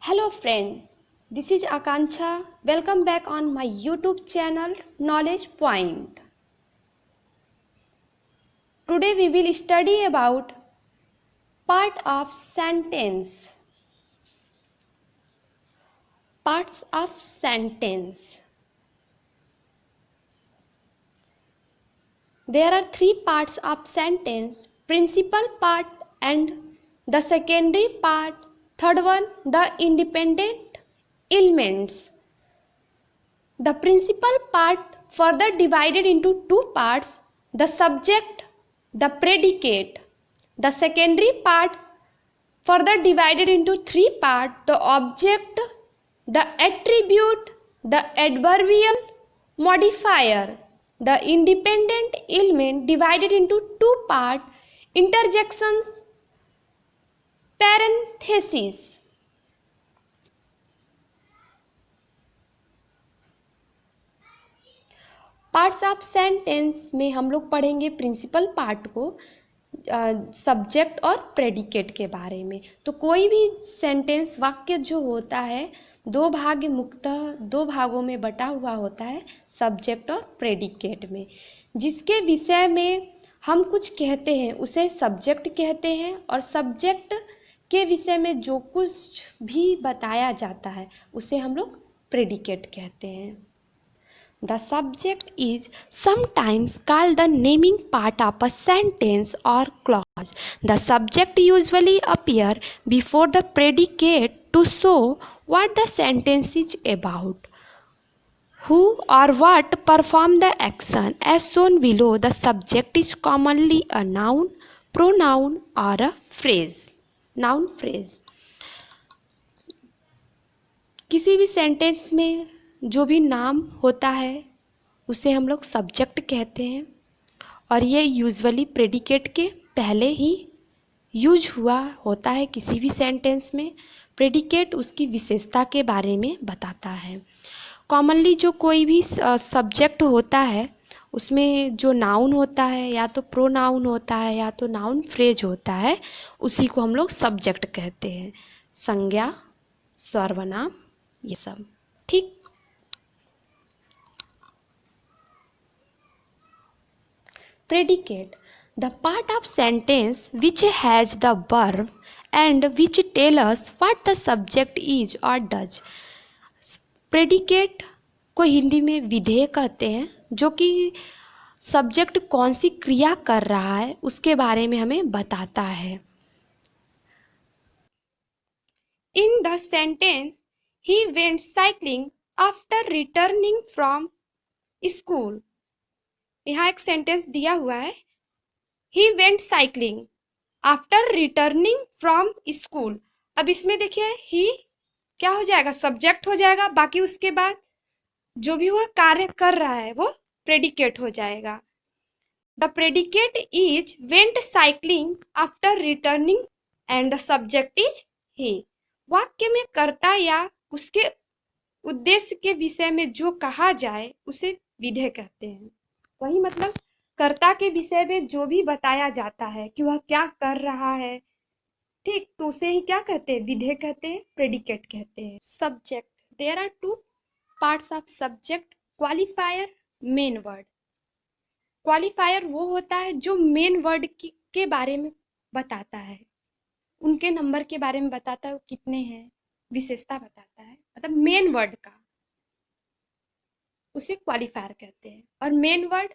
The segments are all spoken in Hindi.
Hello friend, this is Akanksha. Welcome back on my YouTube channel Knowledge Point. Today we will study about part of sentence. Parts of sentence. There are three parts of sentence: principal part and the secondary part. Third one, the independent elements. The principal part further divided into two parts: the subject, the predicate. The secondary part further divided into three parts: the object, the attribute, the adverbial modifier. The independent element divided into two parts: interjections, parentheses. Parts of sentence में हम लोग पढ़ेंगे प्रिंसिपल पार्ट को, सब्जेक्ट और प्रेडिकेट के बारे में। तो कोई भी सेंटेंस वाक्य जो होता है मुख्यतः दो भागों में बटा हुआ होता है, सब्जेक्ट और प्रेडिकेट में। जिसके विषय में हम कुछ कहते हैं उसे सब्जेक्ट कहते हैं, और सब्जेक्ट के विषय में जो कुछ भी बताया जाता है उसे हम लोग प्रेडिकेट कहते हैं। The subject is sometimes called the naming part of a sentence or clause. The subject usually appears before the predicate to show what the sentence is about. Who or what perform the action as shown below. The subject is commonly a noun, pronoun or a phrase. Noun phrase. किसी भी सेंटेंस में जो भी नाम होता है उसे हम लोग सब्जेक्ट कहते हैं, और ये यूजुअली प्रेडिकेट के पहले ही यूज हुआ होता है किसी भी सेंटेंस में। प्रेडिकेट उसकी विशेषता के बारे में बताता है। कॉमनली जो कोई भी सब्जेक्ट होता है उसमें जो नाउन होता है या तो प्रोनाउन होता है या तो नाउन फ्रेज होता है, उसी को हम लोग सब्जेक्ट कहते हैं। संज्ञा, सर्वनाम, ये सब। ठीक। Predicate, the part of sentence which has the verb and which tell us what the subject is or does. Predicate को हिंदी में विधेय कहते हैं, जो कि सब्जेक्ट कौन सी क्रिया कर रहा है उसके बारे में हमें बताता है। In the sentence, he went cycling after returning from school. यहाँ एक सेंटेंस दिया हुआ है, he went cycling after returning from school. अब इसमें देखिए ही क्या हो जाएगा, सब्जेक्ट हो जाएगा, बाकी उसके बाद जो भी वह कार्य कर रहा है वो प्रेडिकेट हो जाएगा। The predicate is went cycling after returning and the subject is he. वाक्य में कर्ता या उसके उद्देश्य के विषय में जो कहा जाए उसे विधेय कहते हैं। वही मतलब कर्ता के विषय में जो भी बताया जाता है कि वह क्या कर रहा है, ठीक, तो उसे ही क्या कहते हैं, विधेय कहते हैं, प्रेडिकेट कहते हैं। Subject, there are two parts of subject: qualifier, main word. Qualifier वो होता है जो मेन वर्ड के बारे में बताता है, उनके नंबर के बारे में बताता है, वो कितने हैं, विशेषता बताता है, मतलब मेन वर्ड का, उसे क्वालिफायर कहते हैं। और मेन वर्ड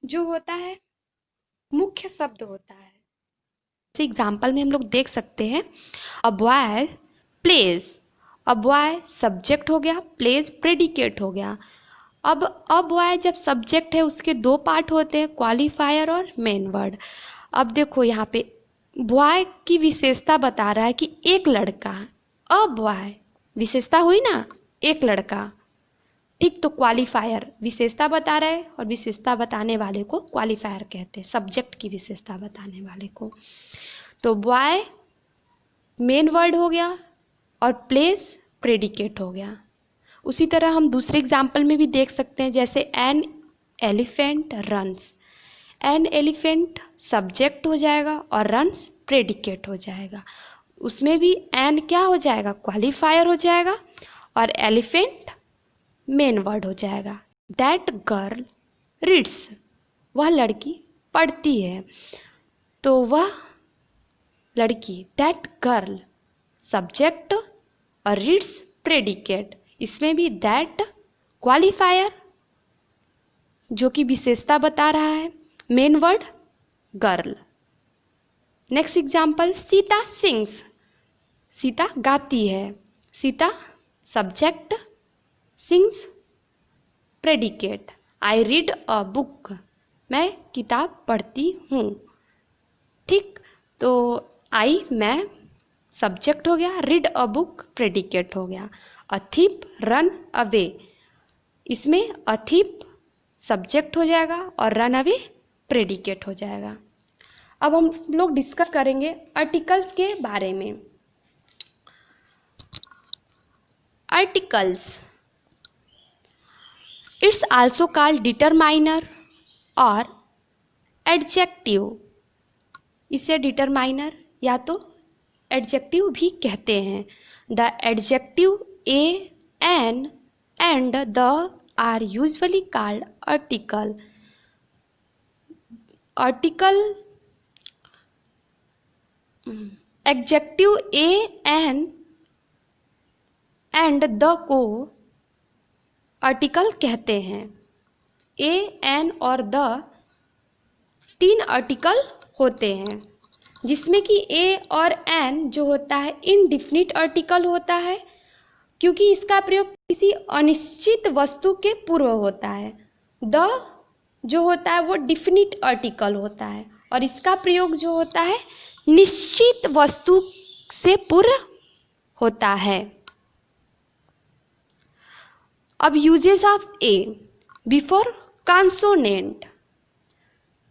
जो होता है मुख्य शब्द होता है। इस एग्जाम्पल में हम लोग देख सकते हैं, a boy plays. A boy subject हो गया, प्लेज प्रेडिकेट हो गया। अब अ बॉय जब सब्जेक्ट है उसके दो पार्ट होते हैं, क्वालिफायर और मेन वर्ड। अब देखो यहाँ पे बॉय की विशेषता बता रहा है कि एक लड़का, अ बॉय विशेषता हुई ना, एक लड़का, ठीक। तो क्वालिफायर विशेषता बता रहा है और विशेषता बताने वाले को क्वालिफायर कहते हैं, सब्जेक्ट की विशेषता बताने वाले को। तो बॉय मेन वर्ड हो गया और प्लेस प्रेडिकेट हो गया। उसी तरह हम दूसरे एग्जाम्पल में भी देख सकते हैं, जैसे an elephant runs. An elephant subject हो जाएगा और रन्स प्रेडिकेट हो जाएगा। उसमें भी एन क्या हो जाएगा, क्वालिफायर हो जाएगा, और एलिफेंट मेन वर्ड हो जाएगा। दैट गर्ल रीड्स, वह लड़की पढ़ती है, तो वह लड़की, दैट गर्ल सब्जेक्ट और रीड्स प्रेडिकेट, इसमें भी दैट क्वालिफायर जो कि विशेषता बता रहा है, main word girl. Next example, Sita sings, Sita गाती है, Sita subject, sings predicate. I read a book, मैं किताब पढ़ती हूँ। ठीक, तो आई मैं सब्जेक्ट हो गया, रीड अ बुक प्रेडिकेट हो गया। अ थीप रन अवे, इसमें अ थीप सब्जेक्ट हो जाएगा और रन अवे प्रेडिकेट हो जाएगा। अब हम लोग डिस्कस करेंगे आर्टिकल्स के बारे में। Articles, it's also called determiner और एडजेक्टिव, इसे डिटरमाइनर या तो एडजेक्टिव भी कहते हैं। The adjective a, an and the are usually called article. Article, adjective a, an and the को आर्टिकल कहते हैं। ए, एन और द 3 आर्टिकल होते हैं, जिसमें कि ए और एन जो होता है इनडिफिनिट आर्टिकल होता है, क्योंकि इसका प्रयोग किसी अनिश्चित वस्तु के पूर्व होता है। द जो होता है वो डिफिनिट आर्टिकल होता है, और इसका प्रयोग जो होता है निश्चित वस्तु से पूर्व होता है। अब uses of A before consonant,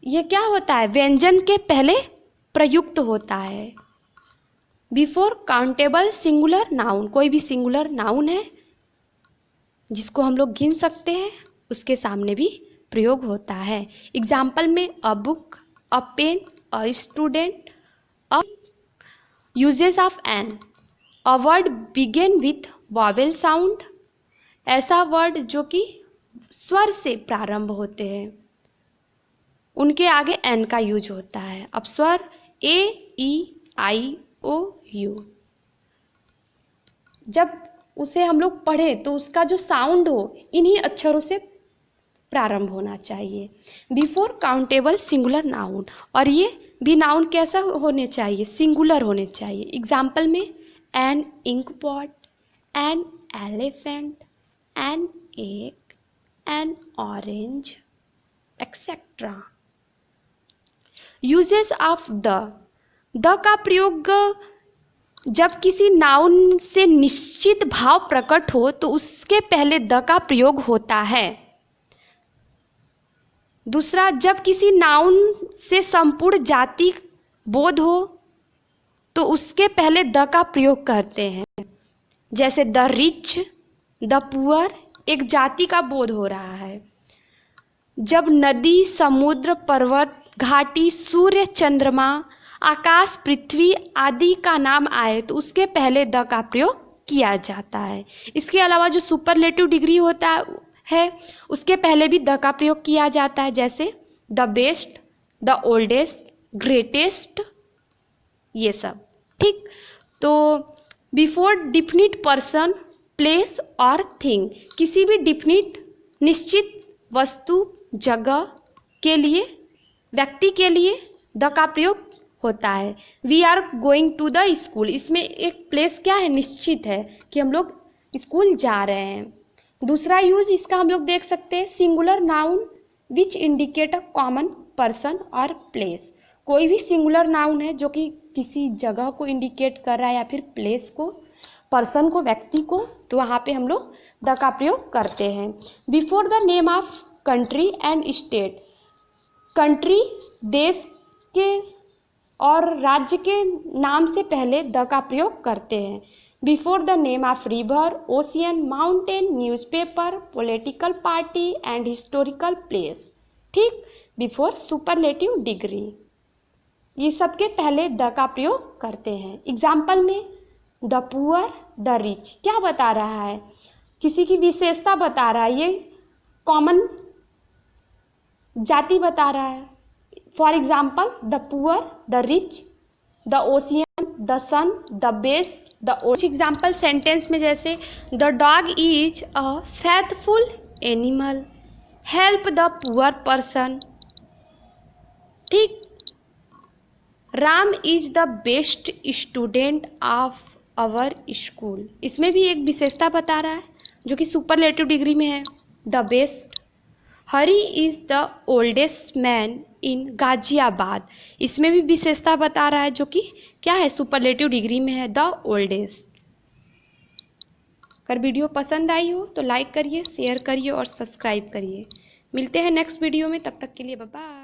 ये क्या होता है, व्यंजन के पहले प्रयुक्त होता है। बिफोर काउंटेबल सिंगुलर नाउन, कोई भी सिंगुलर नाउन है जिसको हम लोग गिन सकते हैं, उसके सामने भी प्रयोग होता है। एग्जाम्पल में a book, a pen, a student. A uses of an, a word begin with vowel sound, ऐसा वर्ड जो कि स्वर से प्रारंभ होते हैं, उनके आगे एन का यूज होता है। अब स्वर ए, ई, आई, ओ, यू, जब उसे हम लोग पढ़े तो उसका जो साउंड हो इन्हीं अक्षरों से प्रारंभ होना चाहिए। बिफोर काउंटेबल सिंगुलर नाउन, और ये भी नाउन कैसा होने चाहिए, सिंगुलर होने चाहिए। एग्जाम्पल में an ink pot, an elephant, an egg, an orange, etcetera. Uses of the का प्रयोग जब किसी नाउन से निश्चित भाव प्रकट हो तो उसके पहले द का प्रयोग होता है। दूसरा, जब किसी नाउन से संपूर्ण जाति बोध हो तो उसके पहले द का प्रयोग करते हैं। जैसे द रिच, द पुअर, एक जाति का बोध हो रहा है। जब नदी, समुद्र, पर्वत, घाटी, सूर्य, चंद्रमा, आकाश, पृथ्वी आदि का नाम आए तो उसके पहले द का प्रयोग किया जाता है। इसके अलावा जो सुपरलेटिव डिग्री होता है उसके पहले भी द का प्रयोग किया जाता है, जैसे the best, the oldest, greatest, ये सब। ठीक, तो बिफोर डिफिनिट पर्सन, प्लेस और थिंग, किसी भी डिफिनिट निश्चित वस्तु, जगह के लिए, व्यक्ति के लिए द का प्रयोग होता है। We are going to the school, इसमें एक प्लेस क्या है, निश्चित है कि हम लोग स्कूल जा रहे हैं। दूसरा यूज इसका हम लोग देख सकते हैं, singular noun which indicate a common person और प्लेस, कोई भी सिंगुलर नाउन है जो कि किसी जगह को इंडिकेट कर रहा है या फिर प्लेस को, पर्सन को, व्यक्ति को, तो वहाँ पे हम लोग द का प्रयोग करते हैं। Before the name of country and state, country देश के और राज्य के नाम से पहले द का प्रयोग करते हैं। Before the name of river, ocean, mountain, newspaper, political party and historical place. ठीक, बिफोर सुपरलेटिव डिग्री, ये सबके पहले द का प्रयोग करते हैं। एग्जाम्पल में द पुअर, द रिच, क्या बता रहा है? किसी की विशेषता बता रहा है, ये कॉमन जाति बता रहा है। For example the poor, the rich, the ocean, the sun, the best, the ocean. Example sentence में जैसे the dog is a faithful animal, help the poor person. ठीक, Ram is the best student of our school, इसमें भी एक विशेषता बता रहा है जो कि सुपरलेटिव डिग्री में है, the best. Hari is the oldest man in Ghaziabad, इसमें भी विशेषता बता रहा है जो कि क्या है, सुपरलेटिव डिग्री में है, द ओल्डेस्ट। अगर वीडियो पसंद आई हो तो लाइक करिए, शेयर करिए और सब्सक्राइब करिए। मिलते हैं नेक्स्ट वीडियो में, तब तक के लिए बाय बाय।